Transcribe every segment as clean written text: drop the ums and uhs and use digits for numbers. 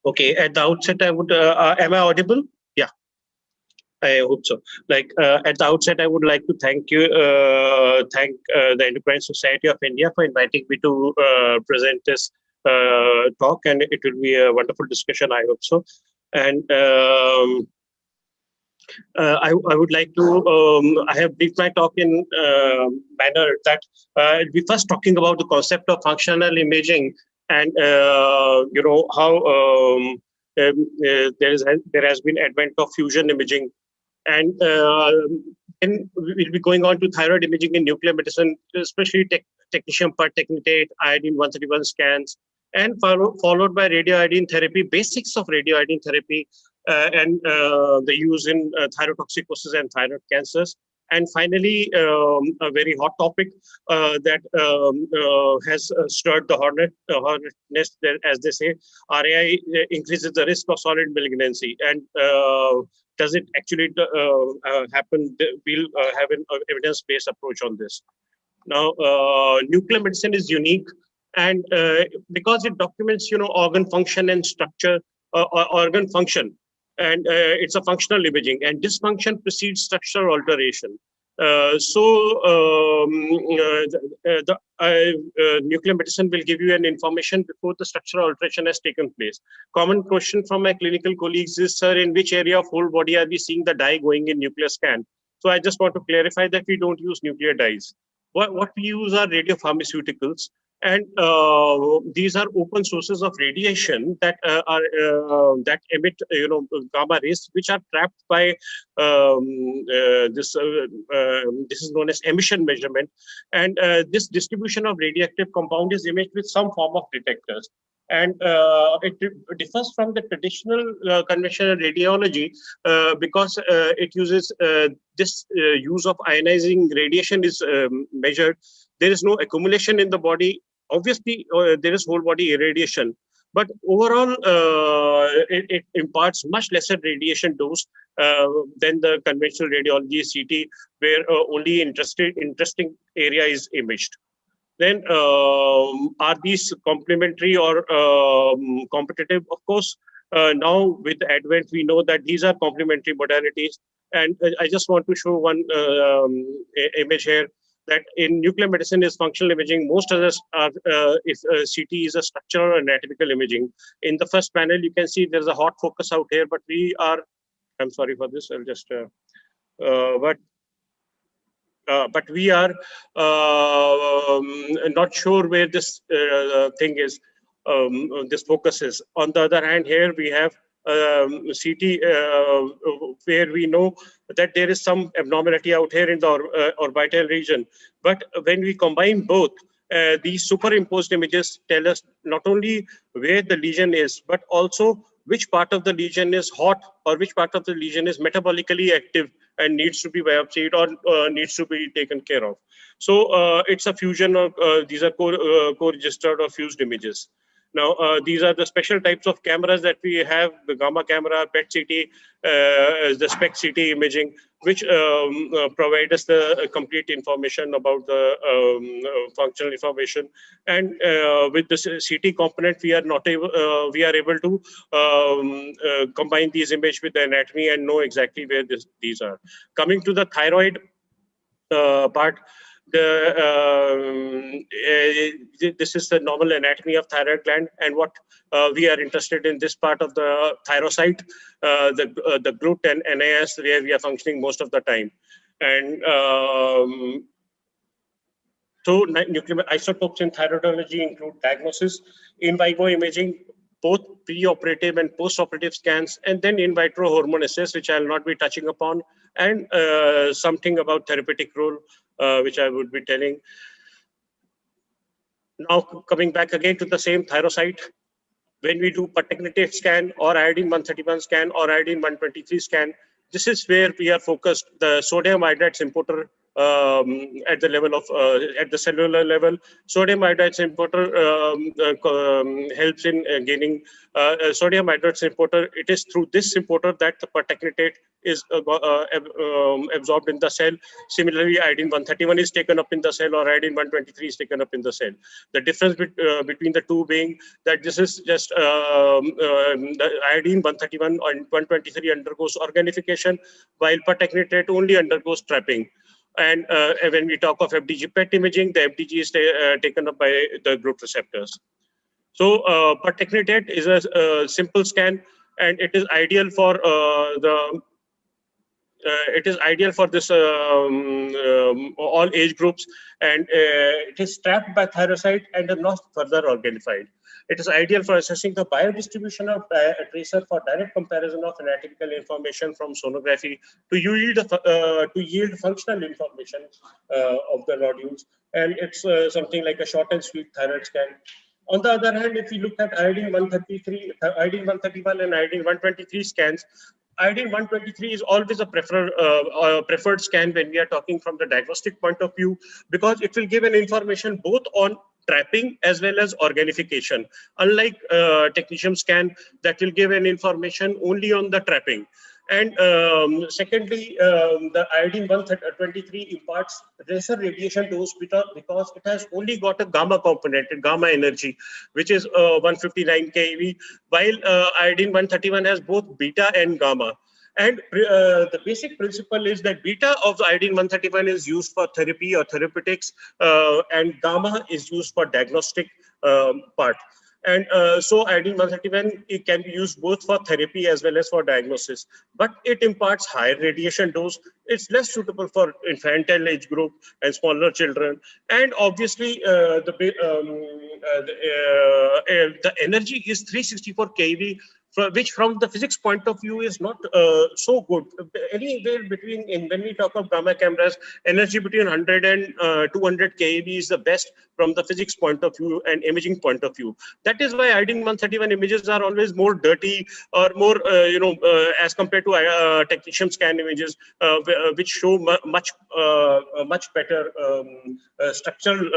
Okay, at the outset, I would, am I audible? Yeah, I hope so. Like at the outset, I would like to thank the Endocrine Society of India for inviting me to present this talk, and it will be a wonderful discussion. I hope so. And I would like to, I have briefed my talk in manner that I'll be first talking about the concept of functional imaging and, how there has been advent of fusion imaging. And then we'll be going on to thyroid imaging in nuclear medicine, especially technetium per technetate, iodine 131 scans, and followed by radioiodine therapy, basics of radioiodine therapy, and the use in thyrotoxicosis and thyroid cancers. And finally, a very hot topic that has stirred the hornet nest, as they say. RAI increases the risk of solid malignancy. And does it actually happen? We'll have an evidence-based approach on this. Now, nuclear medicine is unique, and because it documents, organ function and structure, organ function, and it's a functional imaging, and dysfunction precedes structural alteration. Nuclear medicine will give you an information before the structural alteration has taken place. Common question from my clinical colleagues is, sir, in which area of whole body are we seeing the dye going in nuclear scan? So I just want to clarify that we don't use nuclear dyes. What we use are radiopharmaceuticals, and these are open sources of radiation that that emit, gamma rays, which are trapped by this. This is known as emission measurement, and this distribution of radioactive compound is imaged with some form of detectors. And it differs from the traditional conventional radiology because it uses this use of ionizing radiation is measured. There is no accumulation in the body. Obviously, there is whole body irradiation, but overall, it imparts much lesser radiation dose than the conventional radiology CT, where only interesting area is imaged. Then are these complementary or competitive? Of course, now with the advent, we know that these are complementary modalities. And I just want to show one image here, that in nuclear medicine is functional imaging. Most others are, if CT is a structural or anatomical imaging. In the first panel, you can see there's a hot focus out here, but we are, I'm sorry for this, I'll just, but we are not sure where this thing is, this focus is. On the other hand, here we have CT, where we know that there is some abnormality out here in the orbital region. But when we combine both, these superimposed images tell us not only where the lesion is, but also which part of the lesion is hot or which part of the lesion is metabolically active and needs to be biopsied or needs to be taken care of. So it's a fusion of, these are co-registered or fused images. Now, these are the special types of cameras that we have, the gamma camera, PET CT, the SPECT CT imaging, which provide us the complete information about the functional information. And with the CT component, we are not able, we are able to combine these images with the anatomy and know exactly where these are. Coming to the thyroid part, this is the normal anatomy of thyroid gland, and what we are interested in this part of the thyrocyte, the GLUT and NAS, where we are functioning most of the time. And so nuclear isotopes in thyroidology include diagnosis, in vivo imaging, both pre-operative and post-operative scans, and then in vitro hormone assays, which I will not be touching upon, and something about therapeutic role, which I would be telling. Now, coming back again to the same thyrocyte, when we do per-technetate scan or iodine 131 scan or iodine 123 scan, this is where we are focused. The sodium iodide importer at the level of at the cellular level. Sodium iodide importer helps in gaining sodium iodide importer. It is through this importer that the pertechnetate is absorbed in the cell. Similarly, iodine 131 is taken up in the cell, or iodine 123 is taken up in the cell. The difference between the two being that this is just the iodine 131 and 123 undergoes organification, while pertechnetate only undergoes trapping. And when we talk of FDG PET imaging, the FDG is taken up by the growth receptors. So pertechnetate is a simple scan, and it is ideal for this all age groups, and it is trapped by thyrocyte and is not further organified. It is ideal for assessing the biodistribution of a tracer for direct comparison of anatomical information from sonography to yield functional information of the nodules. And it's something like a short and sweet thyroid scan. On the other hand, if we look at iodine 133, iodine 131 and iodine 123 scans, iodine 123 is always a preferred scan when we are talking from the diagnostic point of view, because it will give an information both on trapping as well as organification, unlike technetium scan that will give an information only on the trapping. And secondly, the iodine 123 imparts lesser radiation dose because it has only got a gamma component, gamma energy, which is 159 keV, while iodine 131 has both beta and gamma. And the basic principle is that beta of the iodine 131 is used for therapy or therapeutics, and gamma is used for diagnostic part. And so iodine 131, it can be used both for therapy as well as for diagnosis, but it imparts higher radiation dose. It's less suitable for infantile age group and smaller children. And obviously, the energy is 364 keV, which from the physics point of view is not so good. Anywhere between, when we talk of gamma cameras, energy between 100 and 200 keV is the best from the physics point of view and imaging point of view. That is why iodine 131 images are always more dirty or more, as compared to technetium scan images, which show much better structural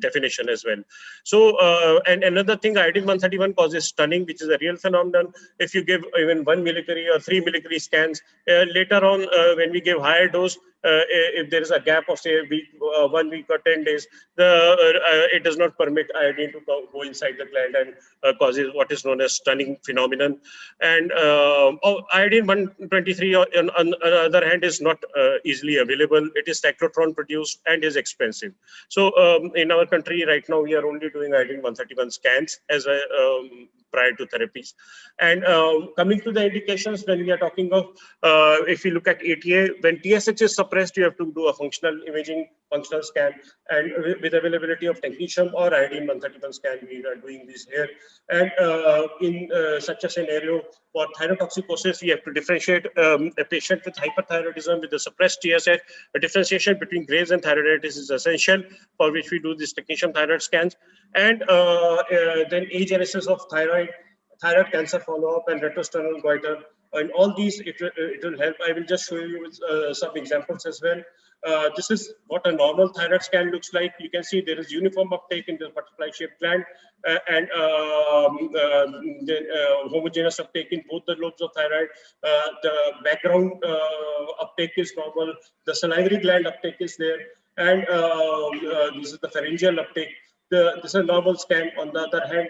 definition as well. So, and another thing, iodine 131 causes stunning, which is a real phenomenon. If you give even 1 millicurie or 3 millicurie scans, later on, when we give higher dose, if there is a gap of say 1 week or 10 days, it does not permit iodine to go inside the gland and causes what is known as stunning phenomenon. And iodine 123 on the other hand is not easily available. It is cyclotron produced and is expensive. So in our country right now, we are only doing iodine 131 scans as a prior to therapies. And coming to the indications, when we are talking of, if you look at ATA, when TSH is suppressed, you have to do a functional imaging, functional scan, and with availability of technetium or iodine 131 scan, we are doing this here. And in such a scenario, for thyrotoxicosis, we have to differentiate a patient with hyperthyroidism with a suppressed TSH. A differentiation between Graves and thyroiditis is essential, for which we do these technetium thyroid scans. And then agenesis of thyroid cancer follow-up, and retrosternal goiter. And all these, it will help. I will just show you with some examples as well. This is what a normal thyroid scan looks like. You can see there is uniform uptake in the butterfly-shaped gland, and homogeneous uptake in both the lobes of thyroid. The background uptake is normal. The salivary gland uptake is there, and this is the pharyngeal uptake. This is a normal scan. On the other hand,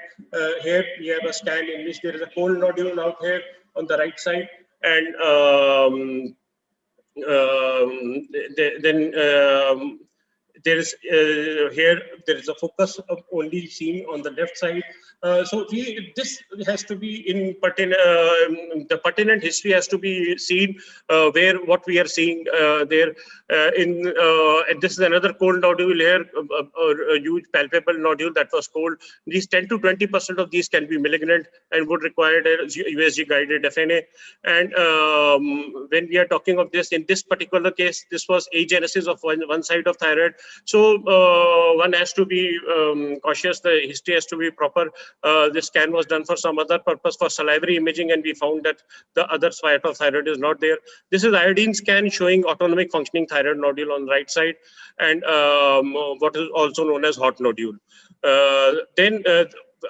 here we have a scan in which there is a cold nodule out here on the right side, and then there is here there is a focus of only seen on the left side. So this has to be in the pertinent history has to be seen, where what we are seeing there and this is another cold nodule here, a huge palpable nodule that was cold. These 10 to 20% of these can be malignant and would require a USG guided FNA. And when we are talking of this, in this particular case, this was agenesis of one side of thyroid, So one has to be cautious. The history has to be proper. This scan was done for some other purpose, for salivary imaging, and we found that the other side of thyroid is not there. This is iodine scan showing autonomic functioning thyroid nodule on right side, and what is also known as hot nodule. Then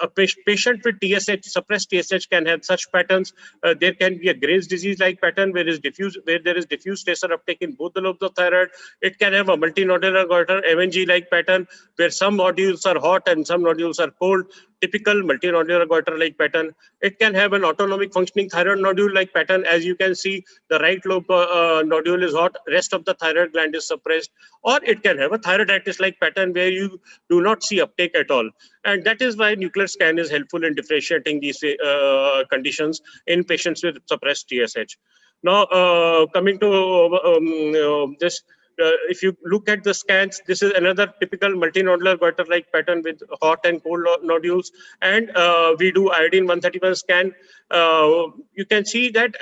a patient with TSH, suppressed TSH, can have such patterns. There can be a Graves' disease-like pattern where there is diffuse tracer uptake in both the lobes of thyroid. It can have a multinodular goiter, MNG-like pattern where some nodules are hot and some nodules are cold. Typical multinodular goiter-like pattern. It can have an autonomic functioning thyroid nodule-like pattern. As you can see, the right lobe nodule is hot, rest of the thyroid gland is suppressed. Or it can have a thyroiditis-like pattern where you do not see uptake at all. And that is why nuclear scan is helpful in differentiating these conditions in patients with suppressed TSH. Now, coming to this, if you look at the scans, this is another typical multinodular goiter-like pattern with hot and cold nodules. And we do iodine 131 scan. You can see that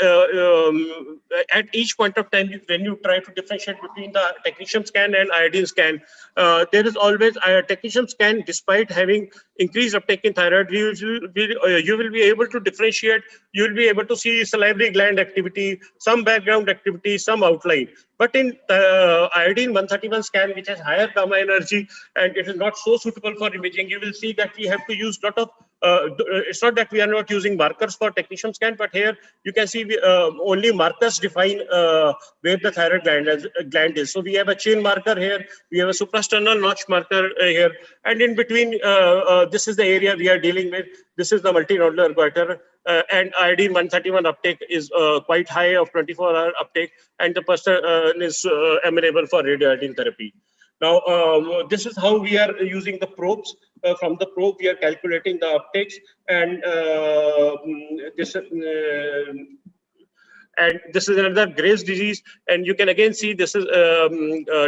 at each point of time, when you try to differentiate between the technetium scan and iodine scan, there is always a technetium scan, despite having increased uptake in thyroid, you will be able to differentiate. You will be able to see salivary gland activity, some background activity, some outline. But in iodine 131 scan, which has higher gamma energy and it is not so suitable for imaging, you will see that we have to use lot of, it's not that we are not using markers for technetium scan, but here you can see only markers define where the thyroid gland is. So we have a chain marker here, we have a suprasternal notch marker here, and in between, this is the area we are dealing with. This is the multinodular goiter. And iodine 131 uptake is quite high, of 24-hour uptake, and the person is amenable for radioiodine therapy. Now, this is how we are using the probes. From the probe, we are calculating the uptakes, and this is another Graves' disease, and you can again see this is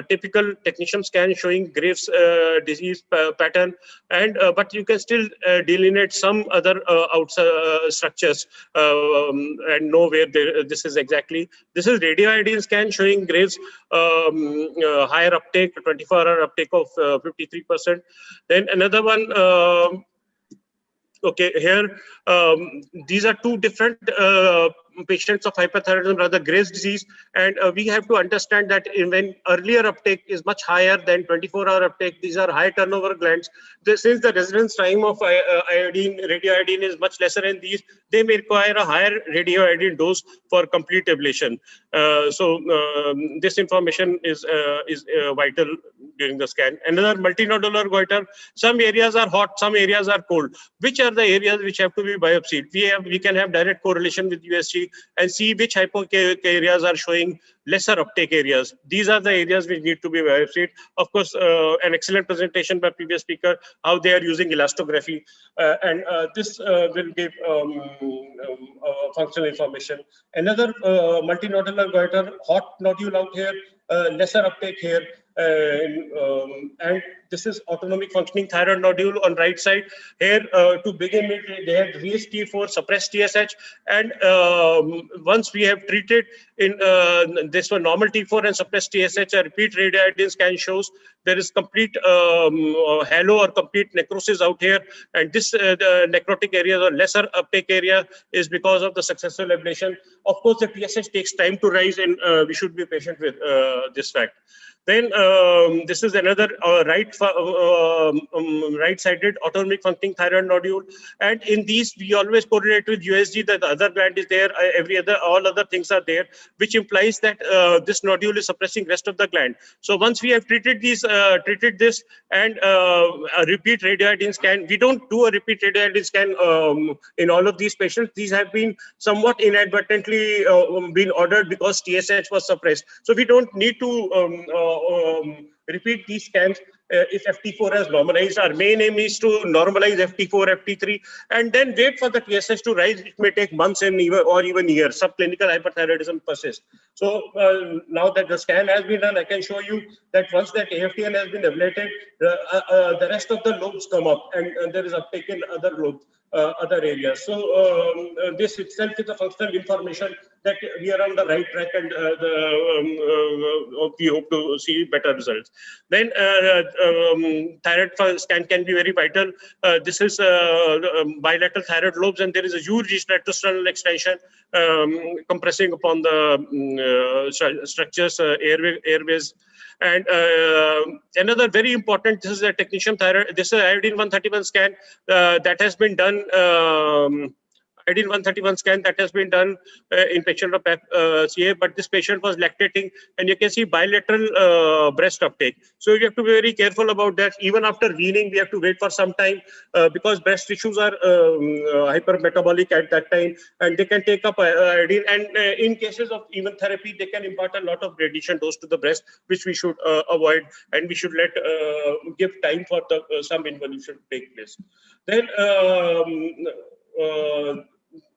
typical technetium scan showing Graves' disease pattern, and but you can still delineate some other outside structures and know where this is exactly. This is radioiodine scan showing Graves' higher uptake, 24-hour uptake of 53%. Then another one. Okay, here these are two different patients of hyperthyroidism, rather Graves' disease, and we have to understand that when earlier uptake is much higher than 24-hour uptake, these are high turnover glands. Since the residence time of radioiodine is much lesser in these, they may require a higher radioiodine dose for complete ablation. This information is vital during the scan. Another multinodular goiter. Some areas are hot, some areas are cold. Which are the areas which have to be biopsied? We can have direct correlation with USG and see which hypochondriac areas are showing lesser uptake areas. These are the areas which need to be biopsied. Of course, an excellent presentation by previous speaker, how they are using elastography, and this will give functional information. Another multinodular goiter, hot nodule out here, lesser uptake here. And this is autonomic functioning thyroid nodule on right side. Here, to begin with, they had raised T4, suppressed TSH, and once we have treated in this one normal T4 and suppressed TSH, a repeat radioiodine scan shows there is complete halo or complete necrosis out here, and this the necrotic area or lesser uptake area is because of the successful ablation. Of course, the TSH takes time to rise, and we should be patient with this fact. Then this is another right-sided autonomic functioning thyroid nodule, and in these we always correlate with USG that the other gland is there, all other things are there, which implies that this nodule is suppressing rest of the gland. So once we have treated this and a repeat radioiodine scan, we don't do a repeat radioiodine scan in all of these patients. These have been somewhat inadvertently been ordered because TSH was suppressed. So we don't need to repeat these scans if FT4 has normalized. Our main aim is to normalize FT4, FT3, and then wait for the TSH to rise. It may take months and even years. Subclinical hyperthyroidism persists. So now that the scan has been done, I can show you that once that AFTL has been ablated, the rest of the lobes come up, and there is uptake in other lobes. other areas. So this itself is a functional information that we are on the right track, and we hope to see better results. Then thyroid scan can be very vital. This is bilateral thyroid lobes, and there is a huge retrosternal extension compressing upon the structures, airways. And another very important, this is a technetium thyroid, this is iodine 131 scan that has been done. Iodine 131 scan that has been done in patient of CA, but this patient was lactating, and you can see bilateral breast uptake. So you have to be very careful about that. Even after weaning, we have to wait for some time because breast tissues are hypermetabolic at that time, and they can take up iodine. And in cases of even therapy, they can impart a lot of radiation dose to the breast, which we should avoid, and we should give time for some involution to take place. Then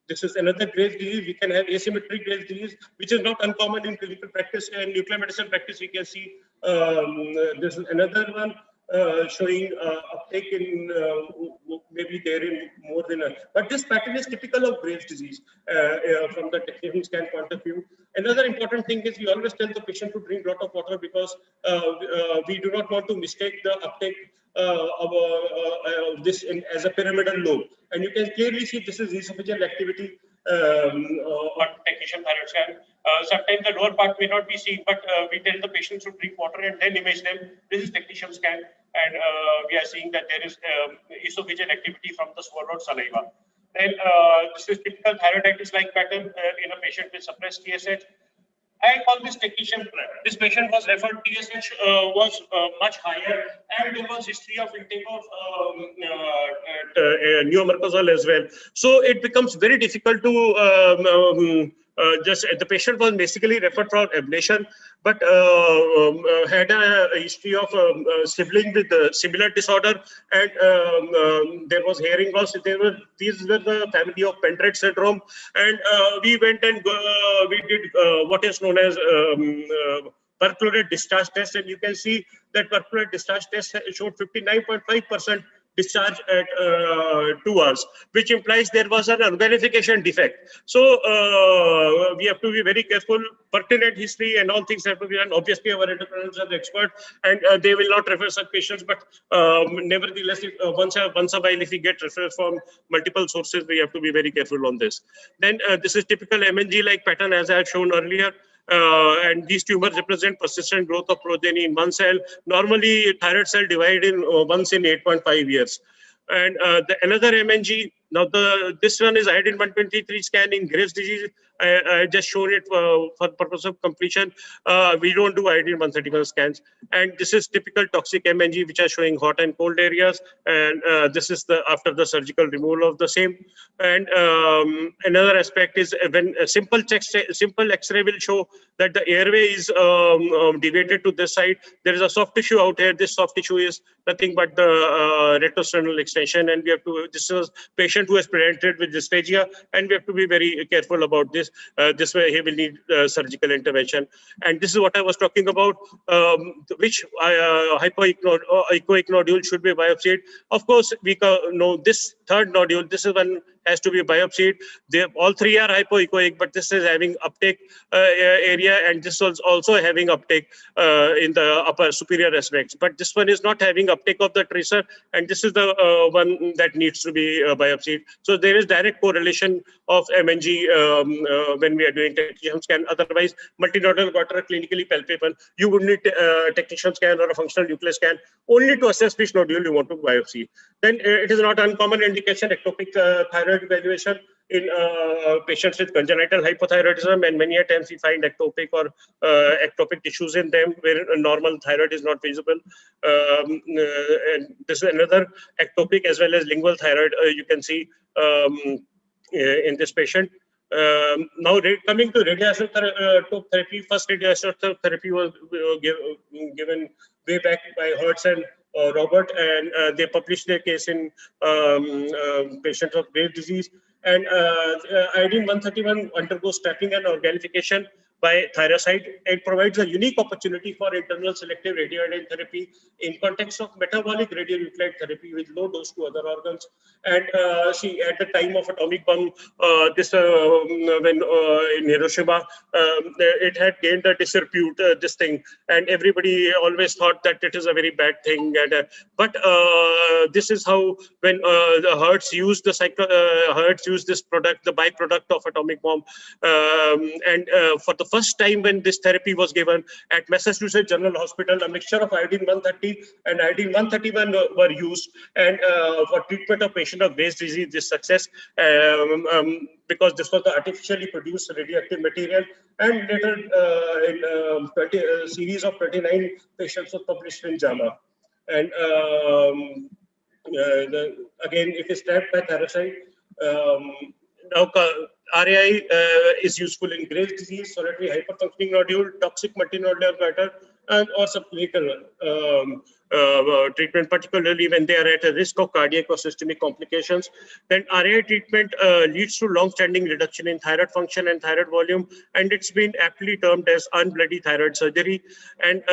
this is another Graves' disease. We can have asymmetric Graves' disease, which is not uncommon in clinical practice and nuclear medicine practice. We can see this is another one showing uptake in maybe there in more than a. But this pattern is typical of Graves' disease from the technetium scan point of view. Another important thing is we always tell the patient to drink a lot of water because we do not want to mistake the uptake of this as a pyramidal lobe. And you can clearly see this is esophageal activity on technetium thyroid scan. Sometimes the lower part may not be seen, but we tell the patients to drink water and then image them. This is technetium scan, and we are seeing that there is esophageal activity from the swallowed saliva. Then this is typical thyroiditis-like pattern in a patient with suppressed TSH. I call this technetium trap. This patient was referred, TSH was much higher, and there was history of intake of neomercazole as well. So it becomes very difficult to just the patient was basically referred for ablation, but had a history of sibling with similar disorder, and there was hearing loss. These were the family of Pendred syndrome, and we went and we did what is known as perchlorate discharge test, and you can see that perchlorate discharge test showed 59.5% discharge at 2 hours, which implies there was an organification defect. So we have to be very careful. Pertinent history and all things have to be done. Obviously, our endocrinologists are the expert, and they will not refer such patients. But nevertheless, if, once a while, if we get referrals from multiple sources, we have to be very careful on this. Then this is typical MNG-like pattern, as I have shown earlier. And these tumors represent persistent growth of progeny in one cell. Normally, thyroid cell divide in once in 8.5 years. And another MNG, now this one is iodine 123 scan in Graves' disease. I just shown it for purpose of completion. We don't do iodine 131 scans. And this is typical toxic MNG, which are showing hot and cold areas. And this is after the surgical removal of the same. And another aspect is when a simple X-ray will show that the airway is deviated to this side. There is a soft tissue out here. This soft tissue is nothing but the retrosternal extension. And we have to, this is a patient who has presented with dysphagia, and we have to be very careful about this. This way he will need surgical intervention. And this is what I was talking about, which echoic nodule should be biopsied. Of course, we know this third nodule, this is one has to be biopsied. All three are hypoechoic, but this is having uptake area, and this was also having uptake in the upper superior aspects. But this one is not having uptake of the tracer, and this is the one that needs to be biopsied. So there is direct correlation of MNG when we are doing technetium scan. Otherwise, multinodal goiter are clinically palpable. You would need technetium scan or a functional nuclear scan only to assess which nodule you want to biopsy. Then it is not uncommon indication ectopic thyroid evaluation in patients with congenital hypothyroidism, and many times we find ectopic or ectopic tissues in them where a normal thyroid is not visible. And this is another ectopic as well as lingual thyroid you can see in this patient. Now coming to radioisotope therapy, first radioisotope therapy was given way back by Hertz and Robert, and they published their case in patients of Graves' disease. And iodine 131 undergoes trapping and organification by thyroid. It provides a unique opportunity for internal selective radioiodine therapy in context of metabolic radionuclide therapy with low dose to other organs. And she, at the time of atomic bomb, when in Hiroshima, it had gained a disrepute, this thing, and everybody always thought that it is a very bad thing. And but this is how, when the Hertz used Hertz used this product, the byproduct of atomic bomb, and for the first time when this therapy was given at Massachusetts General Hospital, a mixture of iodine 130 and iodine 131 were used, and for treatment of patient of Graves' disease, this success, because this was the artificially produced radioactive material, and later in 20 series of 29 patients was published in JAMA. And again, it is trapped by thyroid. Now, RAI is useful in Graves' disease, solitary hyperfunctioning nodule, toxic multinodular goiter, and or subclinical treatment, particularly when they are at a risk of cardiac or systemic complications. Then RAI treatment leads to long-standing reduction in thyroid function and thyroid volume, and it's been aptly termed as unbloody thyroid surgery. And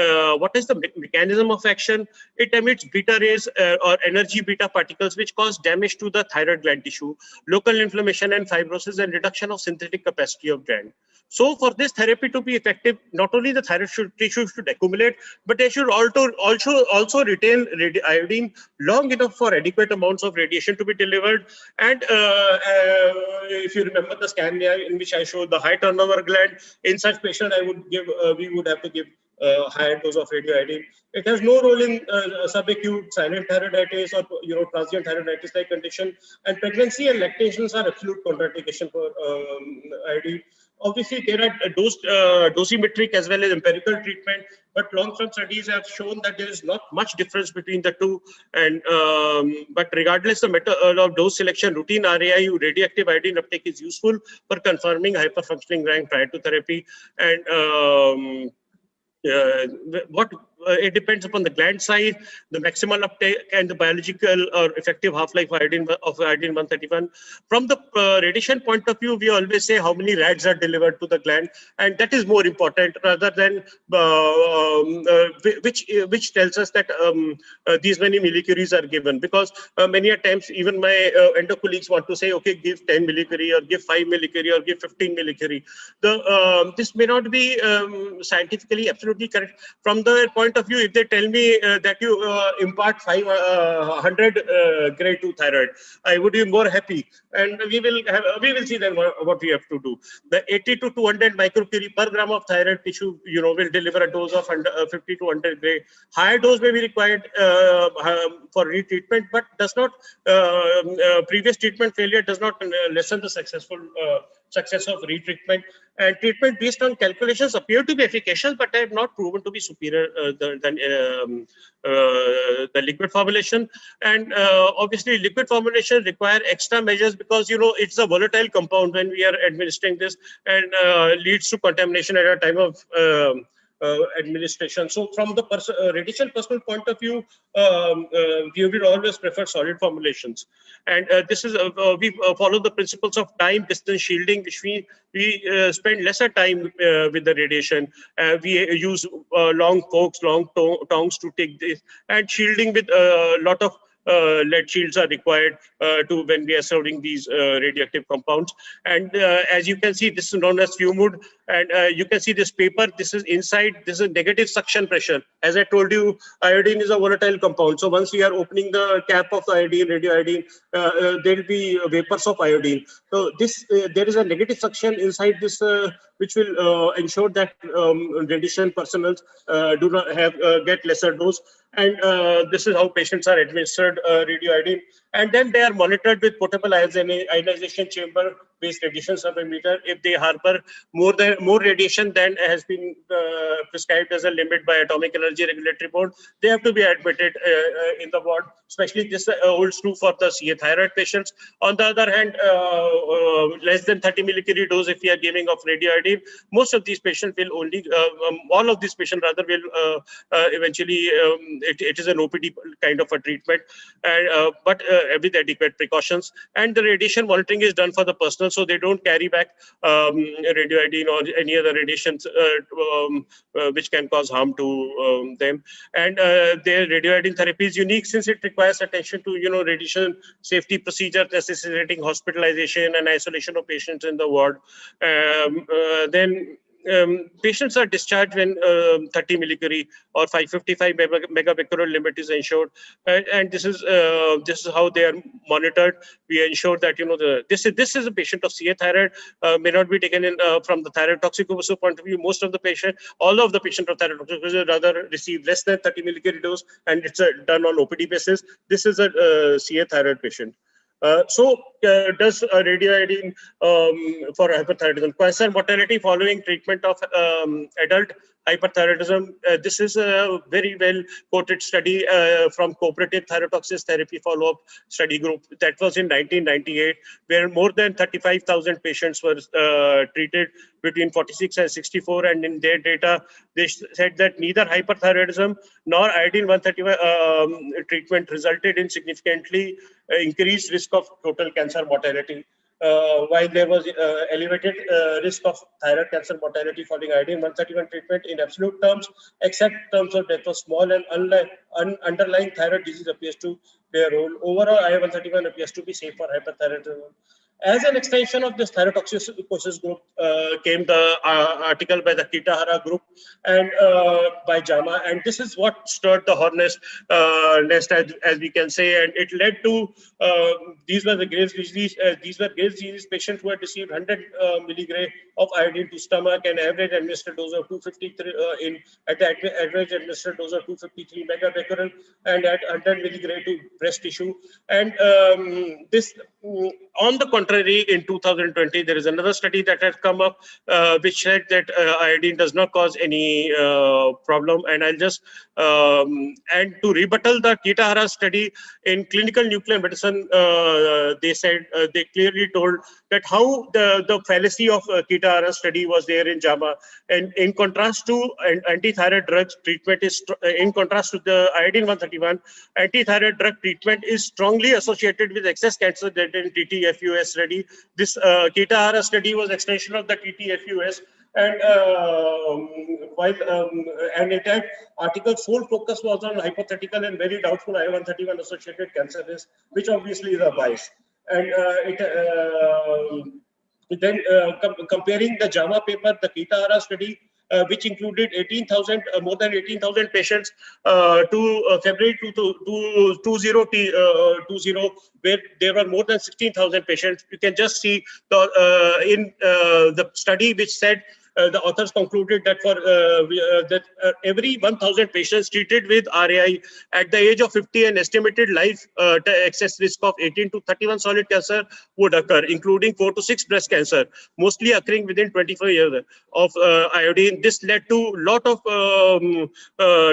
what is the mechanism of action? It emits beta rays or energy beta particles, which cause damage to the thyroid gland tissue, local inflammation and fibrosis, and reduction of synthetic capacity of gland. So for this therapy to be effective, not only the thyroid tissue should accumulate, but they should also retain iodine long enough for adequate amounts of radiation to be delivered. And if you remember the scan in which I showed the high turnover gland, in such patient, we would have to give higher dose of radioiodine. It has no role in subacute silent thyroiditis or transient thyroiditis like condition. And pregnancy and lactations are absolute contraindication for iodine. Obviously, there are dosimetric as well as empirical treatment, but long-term studies have shown that there is not much difference between the two. And but regardless of dose selection, routine RAI radioactive iodine uptake is useful for confirming hyperfunctioning rank prior to therapy. And it depends upon the gland size, the maximal uptake, and the biological or effective half-life of iodine 131. From the radiation point of view, we always say how many rads are delivered to the gland, and that is more important rather than which tells us that these many millicuries are given. Because many a times, even my endo colleagues want to say, okay, give 10 millicurie or give 5 millicurie or give 15 millicurie. This may not be scientifically absolutely correct. From the point of view, if they tell me that you impart 500 grade 2 thyroid, I would be more happy, and we will see then what we have to do. The 80 to 200 microcurie per gram of thyroid tissue, will deliver a dose of 50 to 100 gray. Higher dose may be required for retreatment, but does not previous treatment failure does not lessen the success of retreatment. And treatment based on calculations appear to be efficacious, but have not proven to be superior than the liquid formulation. And obviously, liquid formulation require extra measures because it's a volatile compound when we are administering this, and leads to contamination at a time of administration. So from the radiation personal point of view, we will always prefer solid formulations. And this is we follow the principles of time, distance, shielding, which we spend lesser time with the radiation. We use long forks, long tongs to take this, and shielding with a lot of lead shields are required to when we are serving these radioactive compounds. And as you can see, this is known as fumud, and you can see this paper. This is inside. This is negative suction pressure. As I told you, iodine is a volatile compound. So once we are opening the cap of the iodine, radioiodine, there will be vapors of iodine. So this there is a negative suction inside this, which will ensure that radiation personnel do not have get lesser dose. And this is how patients are administered radioiodine. And then they are monitored with portable ionization chamber based radiation submeter. If they harbor more radiation than has been prescribed as a limit by Atomic Energy Regulatory Board, they have to be admitted in the ward. Especially this holds true for the CA thyroid patients. On the other hand, less than 30 millicurie dose if we are giving of radioiodine, most of these patients will only, all of these patients rather will eventually, it is an OPD kind of a treatment. And but with adequate precautions. And the radiation monitoring is done for the personnel, so they don't carry back radioiodine or any other radiations which can cause harm to them. And their radioiodine therapy is unique since it requires attention to radiation safety procedures necessitating hospitalization and isolation of patients in the ward. Then patients are discharged when 30 millicurie or 555 megabecquerel limit is ensured, and this is how they are monitored. We ensure that this is a patient of CA thyroid, may not be taken in from the thyroid toxicology point of view. Most of the patient, all of the patients of thyroid toxicology rather receive less than 30 millicurie dose, and it's done on OPD basis. This is a CA thyroid patient. Does radioiodine for hyperthyroidism? Cancer mortality following treatment of adult hyperthyroidism. This is a very well quoted study from Cooperative Thyrotoxis Therapy Follow-up Study Group that was in 1998, where more than 35,000 patients were treated between 46 and 64, and in their data, they said that neither hyperthyroidism nor iodine 131 treatment resulted in significantly increased risk of total cancer mortality. While there was elevated risk of thyroid cancer mortality following iodine 131 treatment in absolute terms, except terms of death was small, and underlying thyroid disease appears to play a role. Overall, iodine 131 appears to be safe for hyperthyroidism. As an extension of this thyrotoxicosis group came the article by the Kitahara group and by JAMA, and this is what stirred the hornet's nest, as we can say, and it led to these were Graves' disease patients who had received 100 milligray of iodine to stomach, and average administered dose of 253 at the average administered dose of 253 megabecquerel, and at 100 milligray to breast tissue, and this. On the contrary, in 2020, there is another study that has come up which said that iodine does not cause any problem. And I'll just, and to rebuttal the Kitahara study in clinical nuclear medicine, they said, they clearly told that how the fallacy of Kitahara study was there in JAMA. And in contrast to anti-thyroid drugs, treatment is, in contrast to the iodine 131, anti-thyroid drug treatment is strongly associated with excess cancer that in TTFUS study. This Kitahara study was extension of the TTFUS, and and it had article's sole focus was on hypothetical and very doubtful I-131 associated cancer risk, which obviously is a bias. And comparing the JAMA paper, the Kitahara study, which included 18,000, more than 18,000 patients to February 2020, where there were more than 16,000 patients. You can just see in the study which said the authors concluded that for every 1,000 patients treated with RAI at the age of 50, an estimated life excess risk of 18 to 31 solid cancer would occur, including 4 to 6 breast cancer, mostly occurring within 24 years of iodine. This led to a lot of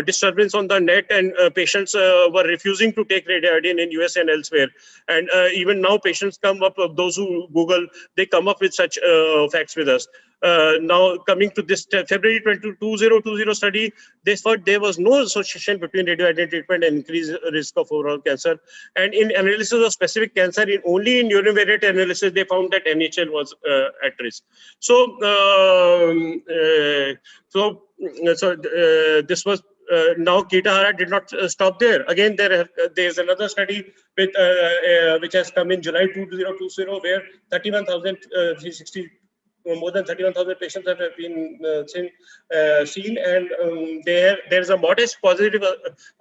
disturbance on the net, and patients were refusing to take radioiodine in US and elsewhere. And even now, patients come up, those who Google, they come up with such facts with us. Now, coming to this February 2020 study, they thought there was no association between radioiodine treatment and increased risk of overall cancer. And in analysis of specific cancer, only in univariate analysis, they found that NHL was at risk. So, this was now Kitahara did not stop there. Again, there's another study with which has come in July 2020, where 31,360. More than 31,000 patients that have been seen, and there's a modest positive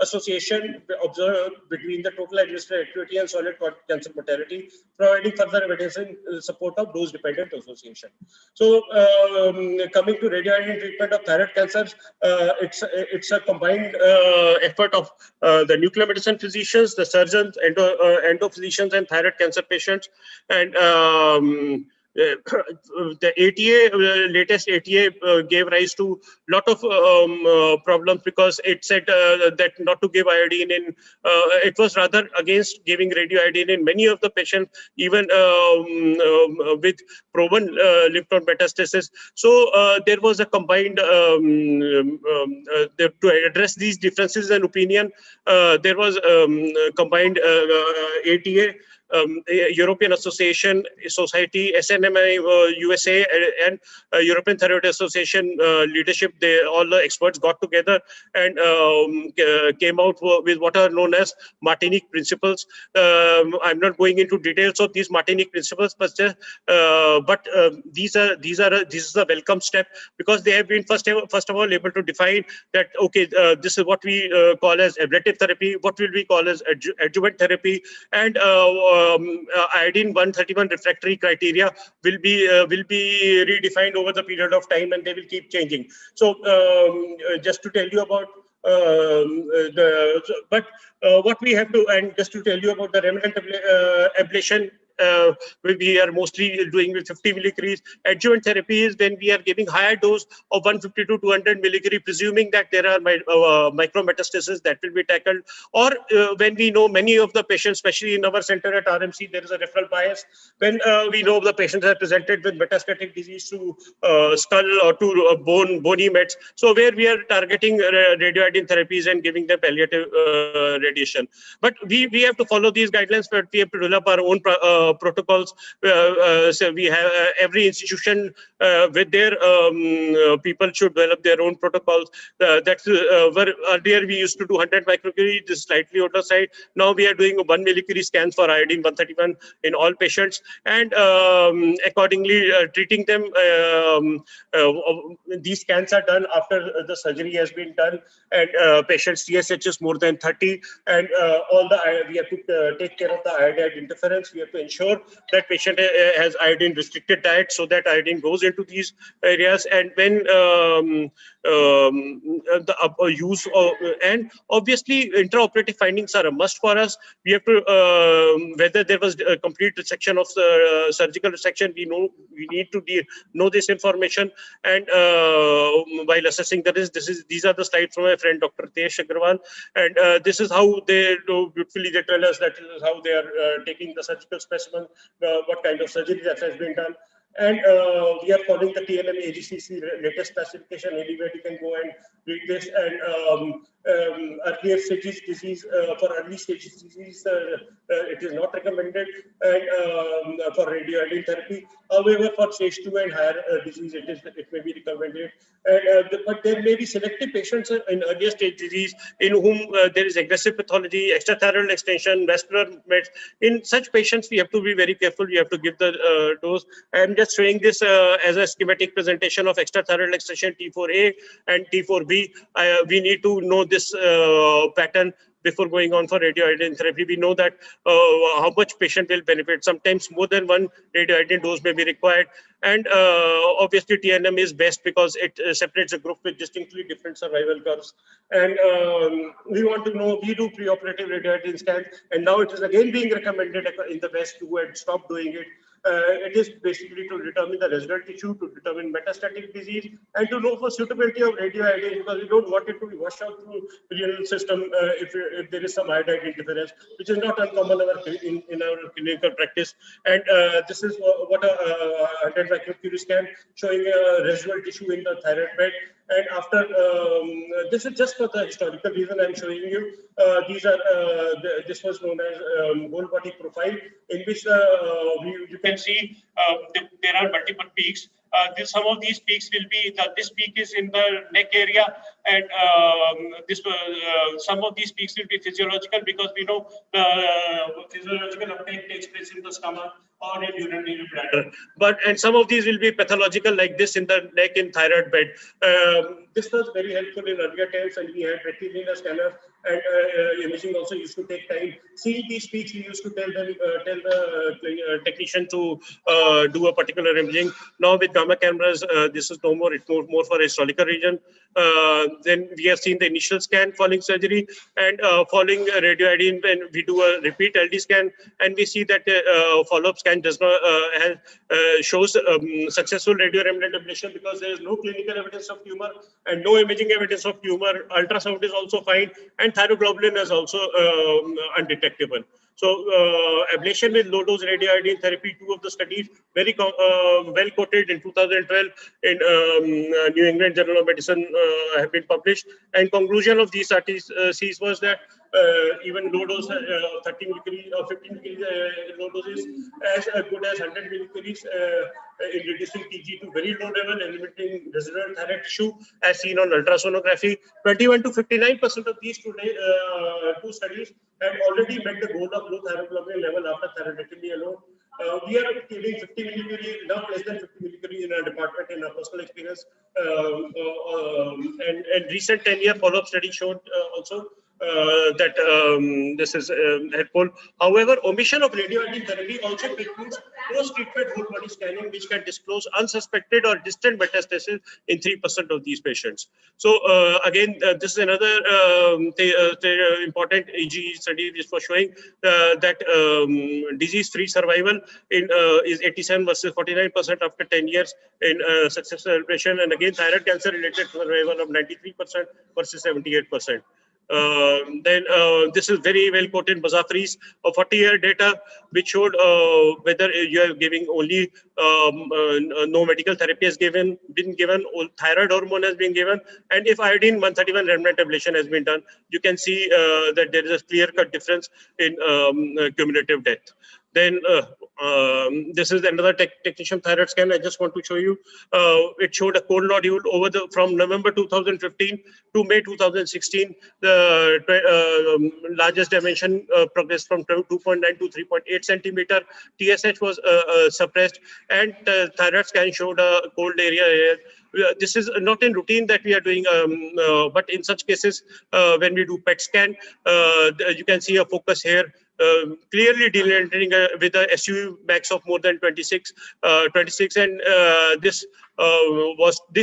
association observed between the total administered activity and solid cancer mortality, providing further evidence in support of dose-dependent association. So, coming to radioiodine treatment of thyroid cancers, it's a combined effort of the nuclear medicine physicians, the surgeons, endo physicians, and thyroid cancer patients, and the ATA, latest ATA gave rise to a lot of problems, because it said that not to give iodine in, it was rather against giving radioiodine in many of the patients, even with proven lymph node metastasis. So there was a combined, to address these differences in opinion, there was combined ATA, European Association, Society, SNMI, USA, and European Thyroid Association leadership. All the experts got together and came out with what are known as Martinique principles. I'm not going into details of these Martinique principles, but this is a welcome step, because they have been first of all able to define that, okay, this is what we call as ablative therapy, what will we call as adjuvant therapy, and iodine 131 refractory criteria will be redefined over the period of time, and they will keep changing. So just to tell you about what we have to, and just to tell you about the remnant ablation, we are mostly doing with 50 millicuries. Adjuvant therapy is when we are giving higher dose of 150 to 200 millicurie, presuming that there are micrometastasis that will be tackled, or when we know many of the patients, especially in our center at RMC, there is a referral bias. When we know the patients are presented with metastatic disease to skull or to bony mets, so where we are targeting radioiodine therapies and giving them palliative radiation. But we have to follow these guidelines, but we have to develop our own protocols. So we have every institution with their people should develop their own protocols. That's where earlier we used to do 100 microcurie, this slightly older side. Now we are doing 1 millicurie scans for iodine 131 in all patients, and accordingly treating them. These scans are done after the surgery has been done, and patient's TSH is more than 30, and we have to take care of the iodine interference. We have to ensure that patient has iodine restricted diet, so that iodine goes into these areas. And when the use of, and obviously intraoperative findings are a must for us. We have to whether there was a complete resection of the surgical resection, we need to know this information. And while assessing the risk, these are the slides from my friend Dr. Tesh Agrawal, and this is how they do beautifully. They tell us that this is how they are taking the surgical specimen, what kind of surgery that has been done. And we are following the TLM AGCC latest classification. Anywhere you can go and read this. And earlier stages disease, for early stages disease, it is not recommended, and for radioiodine therapy. However, for stage 2 and higher disease, it may be recommended. And, but there may be selected patients in earlier stage disease in whom there is aggressive pathology, extrathyroidal extension, vascular mets. In such patients, we have to be very careful. We have to give the dose. I'm just showing this as a schematic presentation of extrathyroidal extension T4A and T4B. We need to know this pattern before going on for radioiodine therapy. We know that how much patient will benefit. Sometimes more than one radioiodine dose may be required. And obviously TNM is best because it separates a group with distinctly different survival curves. And we want to know, we do preoperative radioiodine scans, and now it is again being recommended in the West to stop doing it. It is basically to determine the residual tissue, to determine metastatic disease, and to know for suitability of radioiodine, because we don't want it to be washed out through the renal system if there is some iodine interference, which is not uncommon in our clinical practice. And this is what a 100 microcurie scan showing residual tissue in the thyroid bed. And after this is just for the historical reason I'm showing you. These are this was known as whole body profile, in which you can see there are multiple peaks. Some of these peaks will be this peak is in the neck area, and some of these peaks will be physiological, because we know the physiological uptake takes place in the stomach or in urinary bladder. And some of these will be pathological, like this in the neck in thyroid bed. This was very helpful in earlier times, and we had retinal scanner, and imaging also used to take time. Seeing these peaks, we used to tell the technician to do a particular imaging. Now with gamma cameras, this is no more. It's more for historical region. Then we have seen the initial scan following surgery, and following radioiodine, when we do a repeat LD scan, and we see that follow-up scan does not shows successful radio-remnant ablation because there is no clinical evidence of tumor and no imaging evidence of tumor. Ultrasound is also fine, and thyroglobulin is also undetectable. So ablation with low-dose radioiodine therapy, 2 of the studies, very well quoted in 2012 in New England Journal of Medicine have been published. And conclusion of these studies was that even low-dose 30 millicuries or 15 millicuries low dose is as good as 100 millicuries in reducing TG to very low level, eliminating residual thyroid tissue as seen on ultrasonography. 21 to 59% of these 2 studies have already met the goal of low thyroglobulin level after thyroidectomy alone. We are giving 50 millicurie, not less than 50 millicurie in our department in our personal experience. And recent 10-year follow-up study showed also that this is helpful. However, omission of radioiodine therapy also precludes post-treatment whole body scanning, which can disclose unsuspected or distant metastasis in 3% of these patients. So again, this is another important EG study is for showing that disease-free survival in is 87 versus 49% after 10 years in successful celebration, and again thyroid cancer-related survival of 93% versus 78%. Then this is very well quoted Bazafri's 40-year data, which showed whether you are giving only no medical therapy has been given, thyroid hormone has been given, and if iodine 131 remnant ablation has been done, you can see that there is a clear-cut difference in cumulative death. Then this is another technetium thyroid scan. I just want to show you. It showed a cold nodule from November 2015 to May 2016. The largest dimension progressed from 2.9 to 3.8 centimeter. TSH was suppressed, and thyroid scan showed a cold area here. This is not in routine that we are doing, but in such cases, when we do PET scan, you can see a focus here. Clearly delineating with a SU max of more than 26, and this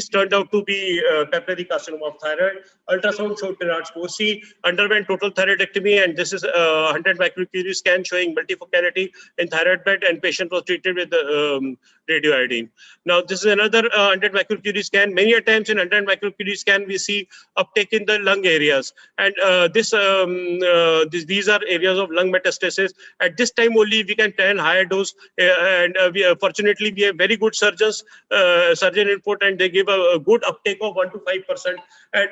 turned out to be papillary carcinoma of thyroid. Ultrasound showed Pinard 4C, underwent total thyroidectomy, and this is 100 microcurie scan showing multifocality in thyroid bed, and patient was treated with radioiodine. Now this is another 100 microcurie scan. Many a times in 100 microcurie scan we see uptake in the lung areas, and these are areas of lung metastasis. At this time only we can tell higher dose, and fortunately we have very good surgeons, surgeon input, and they give a good uptake of 1 to 5%, and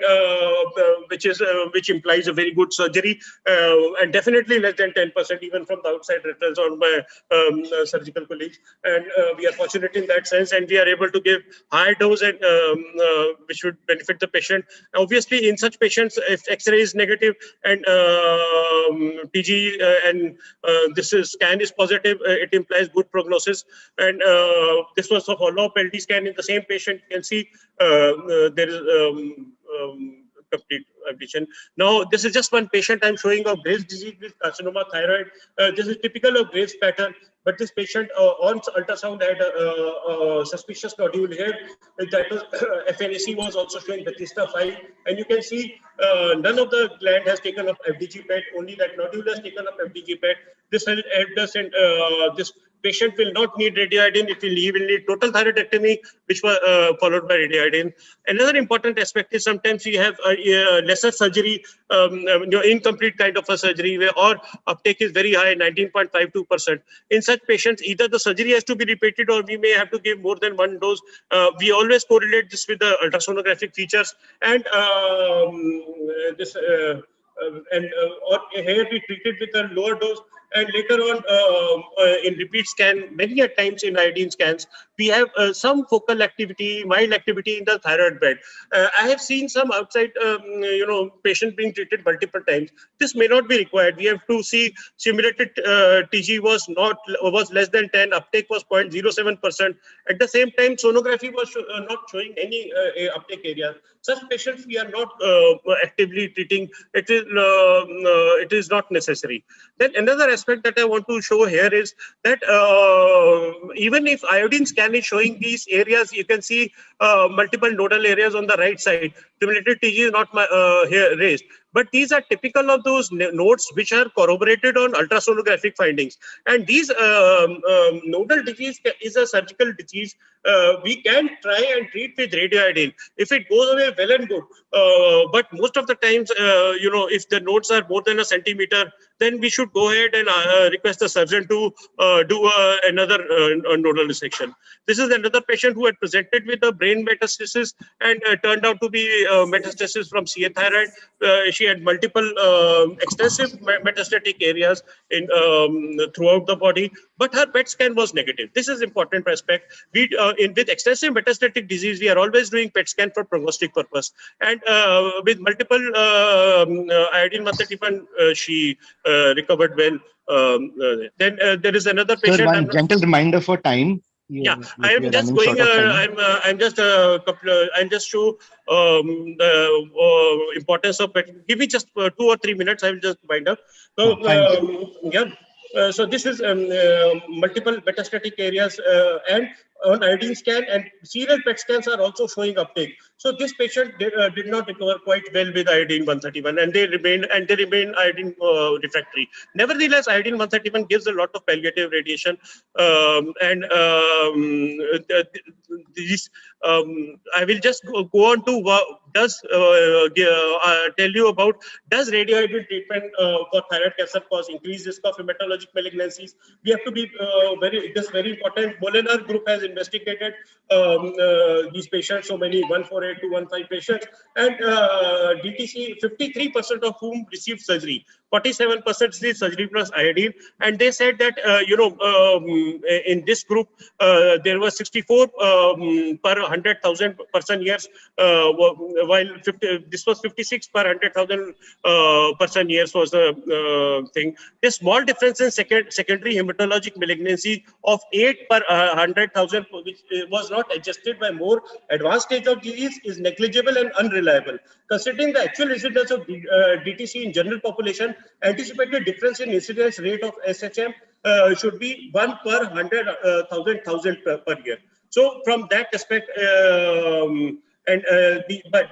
which implies a very good surgery, and definitely less than 10% even from the outside reference on my surgical colleagues. And we are fortunate in that sense, and we are able to give higher dose, and which would benefit the patient. Obviously, in such patients, if X-ray is negative and TG and this scan is positive, it implies good prognosis. And this was a follow-up LD scan in the same patient. You can see there is complete ablation. Now, this is just one patient I'm showing of Graves' disease with carcinoma thyroid. This is typical of Graves' pattern, but this patient on ultrasound had a suspicious nodule here. That was FNAC was also showing Batista 5, and you can see none of the gland has taken up FDG PET, only that nodule has taken up FDG PET. This has helped us, and this patient will not need radioiodine. He will need total thyroidectomy, which was followed by radioiodine. Another important aspect is sometimes we have lesser surgery, incomplete kind of a surgery, where or uptake is very high, 19.52%. In such patients, either the surgery has to be repeated or we may have to give more than one dose. We always correlate this with the ultrasonographic features, and here we treat it with a lower dose, and later on in repeat scan, many a times in iodine scans, we have some focal activity, mild activity in the thyroid bed. I have seen some outside, patient being treated multiple times. This may not be required. We have to see simulated TG was less than 10, uptake was 0.07%. At the same time, sonography was not showing any uptake area. Such patients we are not actively treating. It is not necessary. Then another aspect that I want to show here is that even if iodine scan diagram is showing these areas. You can see multiple nodal areas on the right side. Cumulative TG is not here raised. But these are typical of those nodes which are corroborated on ultrasonographic findings. And these nodal disease is a surgical disease. We can try and treat with radioiodine. If it goes away, well and good. But most of the times, if the nodes are more than a centimeter, then we should go ahead and request the surgeon to do another nodal resection. This is another patient who had presented with a brain metastasis and turned out to be metastasis from CA thyroid. She had multiple extensive metastatic areas in throughout the body, but her PET scan was negative. This is important aspect. With extensive metastatic disease, we are always doing PET scan for prognostic purpose. And with multiple iodine 131, she recovered well. Then there is another patient. Sir, one gentle reminder for time. Yeah, I am just going. I'm just I'll just show the importance of it. Give me just 2 or 3 minutes. I will just wind up. So yeah. So this is multiple metastatic areas and on iodine scan, and serial PET scans are also showing uptake. So this patient did not recover quite well with iodine 131, and they remain iodine refractory. Nevertheless, iodine 131 gives a lot of palliative radiation, I will just go on to tell you about, does radioiodine treatment for thyroid cancer cause increased risk of hematologic malignancies? We have to be very important. Molenar group has investigated these patients, so many 148 to 15 patients, and DTC 53% of whom received surgery, 47% received surgery plus iodine, and they said that in this group there was 64 per 100,000 person years, while this was 56 per 100,000 person years was the thing. A small difference in secondary hematologic malignancy of 8 per 100,000, which was not adjusted by more advanced stage of disease, is negligible and unreliable. Considering the actual incidence of DTC in general population, anticipated difference in incidence rate of SHM should be 1 per 100,000 per year. So from that aspect, the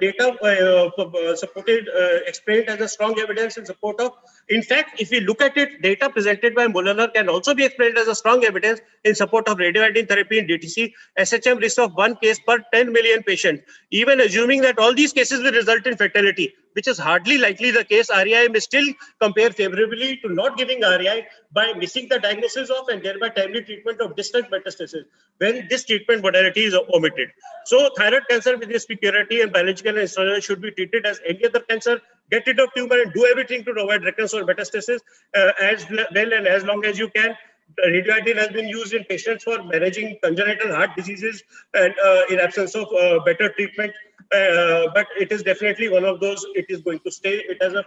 data supported, explained as a strong evidence in support of. In fact, if we look at it, data presented by Molenar can also be explained as a strong evidence in support of radioiodine therapy in DTC. SHM risk of 1 case per 10 million patients. Even assuming that all these cases will result in fatality, which is hardly likely the case, RAI may still compare favorably to not giving RAI by missing the diagnosis of and thereby timely treatment of distant metastasis when this treatment modality is omitted. So thyroid cancer with this purity and biological and histology should be treated as any other cancer. Get rid of tumor and do everything to avoid recurrence or metastasis as well and as long as you can. Radioiodine has been used in patients for managing congenital heart diseases and in absence of better treatment. But it is definitely one of those, it is going to stay. It has a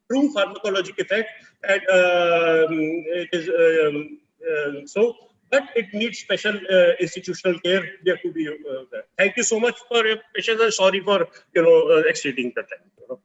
true pharmacologic effect, and it is but it needs special institutional care. There to be. Thank you so much for your patience, and sorry for exceeding the time.